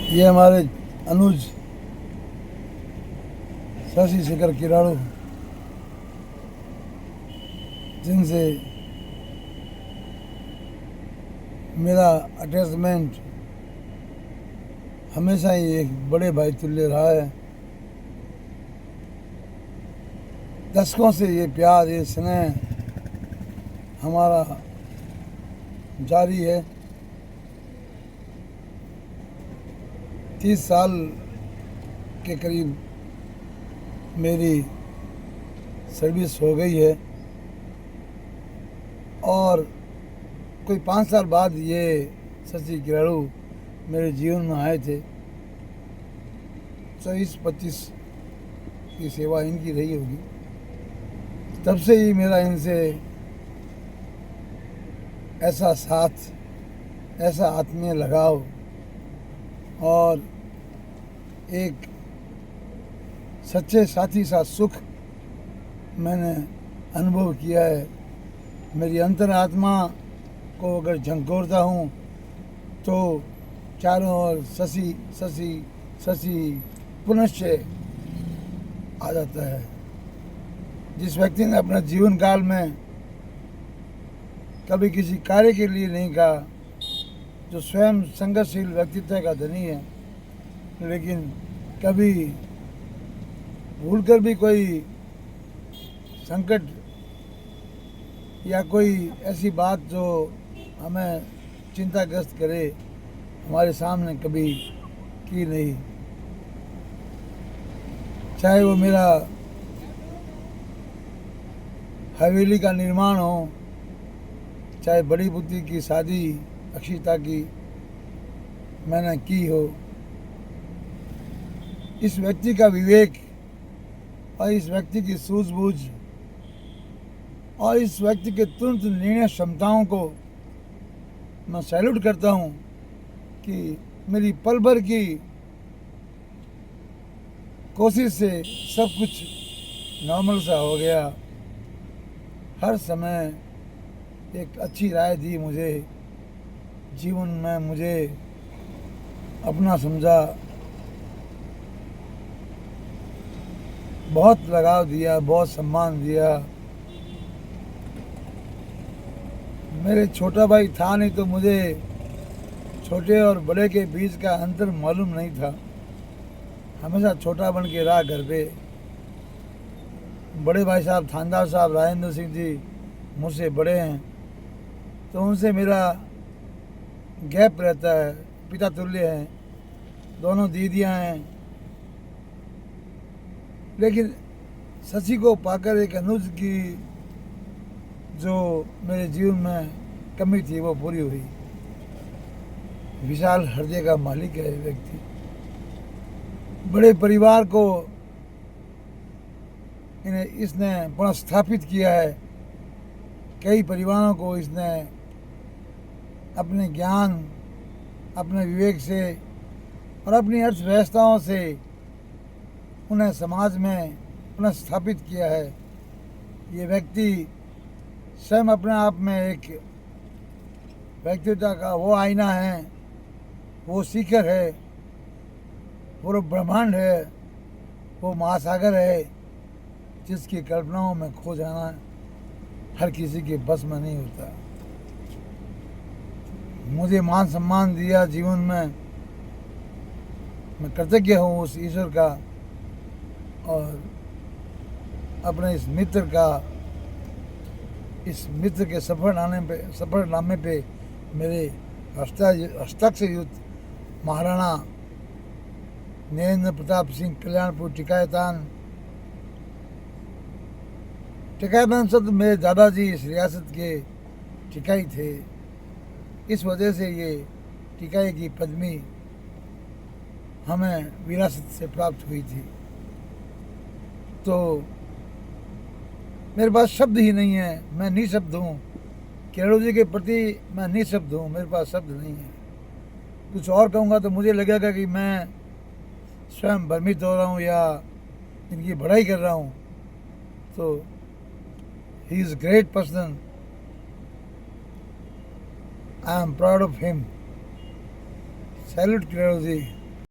ये हमारे अनुज शशि शेखर किराड़ू, जिनसे मेरा अटैचमेंट हमेशा ही एक बड़े भाई तुल्य रहा है। दशकों से ये प्यार, ये स्नेह हमारा जारी है। 30 साल के करीब मेरी सर्विस हो गई है और कोई 5 साल बाद ये शशि किराड़ू मेरे जीवन में आए थे। 24-25 की सेवा इनकी रही होगी। तब से ही मेरा इनसे ऐसा साथ, ऐसा आत्मीय लगाव और एक सच्चे साथी सा सुख मैंने अनुभव किया है। मेरी अंतरात्मा को अगर झंकोरता हूँ तो चारों ओर शशि शशि शशि पुनश्च आ जाता है। जिस व्यक्ति ने अपने जीवन काल में कभी किसी कार्य के लिए नहीं कहा, जो स्वयं संघर्षशील व्यक्तित्व का धनी है, लेकिन कभी भूलकर भी कोई संकट या कोई ऐसी बात जो हमें चिंताग्रस्त करे, हमारे सामने कभी की नहीं। चाहे वो मेरा हवेली का निर्माण हो, चाहे बड़ी पुत्री की शादी अक्षिता की मैंने की हो, इस व्यक्ति का विवेक और इस व्यक्ति की सूझबूझ और इस व्यक्ति के तुरंत निर्णय क्षमताओं को मैं सैल्यूट करता हूँ कि मेरी पल भर की कोशिश से सब कुछ नॉर्मल सा हो गया। हर समय एक अच्छी राय दी मुझे, जीवन में मुझे अपना समझा, बहुत लगाव दिया, बहुत सम्मान दिया। मेरे छोटा भाई था नहीं तो मुझे छोटे और बड़े के बीच का अंतर मालूम नहीं था। हमेशा छोटा बन के रहा घर पे। बड़े भाई साहब थानदार साहब राजेंद्र सिंह जी मुझसे बड़े हैं, तो उनसे मेरा गैप रहता है। पिता तुल्य हैं, दोनों दीदियां हैं, लेकिन शशि को पाकर एक अनुज की जो मेरे जीवन में कमी थी वो पूरी हुई। विशाल हृदय का मालिक है व्यक्ति। बड़े परिवार को इसने पुनर्स्थापित किया है। कई परिवारों को इसने अपने ज्ञान, अपने विवेक से और अपनी अर्थव्यवस्थाओं से उन्हें समाज में पुनर्स्थापित किया है। ये व्यक्ति स्वयं अपने आप में एक व्यक्तित्व का वो आईना है, वो शिखर है, वो ब्रह्मांड है, वो महासागर है, जिसकी कल्पनाओं में खो जाना हर किसी के बस में नहीं होता। मुझे मान सम्मान दिया जीवन में, मैं कृतज्ञ हूँ उस ईश्वर का और अपने इस मित्र के सफरनामे पे मेरे हस्तक से युक्त महाराणा नरेंद्र प्रताप सिंह कल्याणपुर टिकायतान शब्द मेरे दादाजी इस रियासत के टिकाई थे। इस वजह से ये टिकाई की पदवी हमें विरासत से प्राप्त हुई थी। तो मेरे पास शब्द ही नहीं है, मैं निशब्द हूँ। किराड़ू जी के प्रति मैं निशब्द हूँ, मेरे पास शब्द नहीं है। कुछ और कहूँगा तो मुझे लगेगा कि मैं स्वयं भ्रमित हो रहा हूँ या इनकी बड़ाई कर रहा हूँ। तो he is great person, I am proud of him. Salute Kiradu ji.